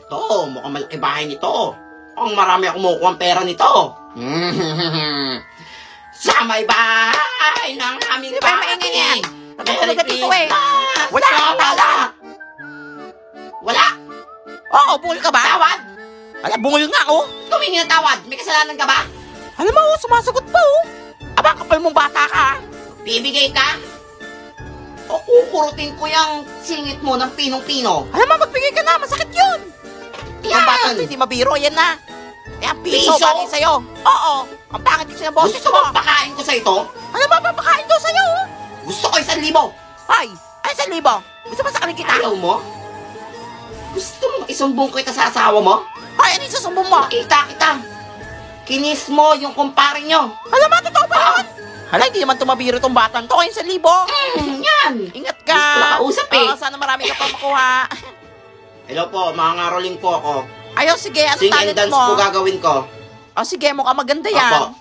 Ito, mukhang malaki bahay nito. Ang marami akong kumukuha ang pera nito. Sa may bahay ng aming Di ba maingay yan? Natutulog ka dito eh. Wala! Wala! Wala! Oo, bungol ka ba? Tawad! Ala, bungol nga oh. Tumingi ng tawad. May kasalanan ka ba? Alam mo, sumasagot pa oh. Aba, kapal mong bata ka. Bibigay ka? O kukurutin ko yung singit mo ng pinong-pino? Alam mo, magbigay ka na. Masakit yun. Yan! Ang bata hindi mabiro. Yan na. Kaya piso, Piso? bagay sa'yo. Oo. Ang pangit din sa boses Gusto mo. mo pakain ko sa ito? Ano ba papakain daw sa'yo oh? Gusto ko 1,000. Ay, 1,000. Gusto mo sa kaling kita? Ayaw mo? Gusto mo isumbong kita sa asawa mo? Ay, ano yung susumbong mo? Kita kita. Kinis mo yung kumpare nyo. Alam mo, totoo ba yun? Hala, hindi naman tumabiro tong batang to. 1,000. Yan. Ingat ka. Gusto na kausap eh. Oo, sana marami ka pa makuha. Hello po, mga ngaroling po ako. Ayaw, sige. Ano Sing and talent dance mo? po gagawin ko. O, sige. Mukha maganda yan. Opo.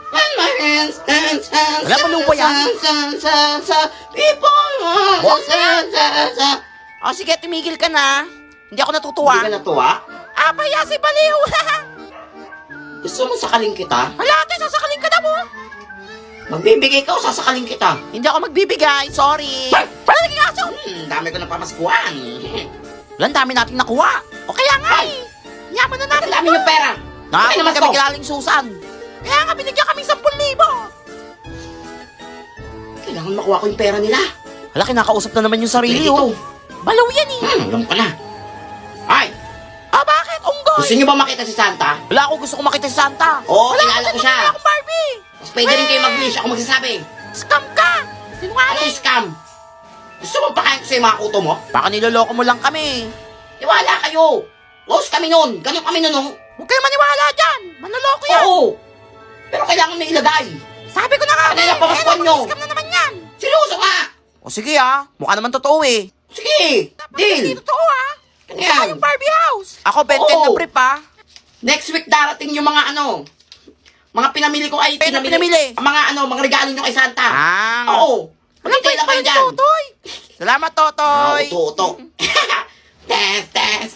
When my hands, hands, hands, Wala, malupa yan. people, What? O, sige. Tumigil ka na. Hindi ako natutuwa. Hindi ka natuwa? Ah, paya si Baliw. Gusto mo sakaling kita? Hala, ate, sasakaling ka na mo. Magbibigay ka o sasakaling kita? Hindi ako magbibigay. Sorry. Wala naging aso. Dami ko na pamaskuhan. Wala, dami nating nakuha. O kaya nga eh. Yaman na natin. Ang dami ng pera. Nakakita naman kami to. kilaling Susan. Kaya nga binigyan kami 10,000. Kailangan makuha ko yung pera nila. Hala, kinakausap na naman yung sarili Dito. oh. Balaw yan eh. Alam ko na. Ay, Ah, bakit? Unggoy. gusto niyo ba makita si Santa? Wala ako gusto ko makita si Santa. Oo, Wala kilala ko siya. Wala akong Barbie. Mas pwede rin kayo mag-wish. Ako magsasabi. Scam ka. Ano Sinungaling. yung scam? Gusto mo pakain ko sa mga kuto mo? Baka niloloko mo lang kami. Iwala kayo. Lost kami nun. Ganun kami nun. Oh. Huwag kayo maniwala dyan. Manloloko yan. Oo. Pero kailangan may ilagay. Sabi ko na nga. Kanina pa maskuhan nyo. Scam na naman yan. Seryoso ka. O sige ah. Mukha naman totoo eh. Sige. Dapat hindi Deal. totoo ah. Ano Saka yan? yung Barbie house. Ako, Ben 10 Oo. na brief ah. Next week darating yung mga ano. Mga pinamili ko ay Ano pinamili? Mga ano, mga regalo nyo kay Santa. Ah. Oo. Walang Hintay lang kayo pwede dyan. Totoy. Salamat, Totoy. Uto-uto. Test, test.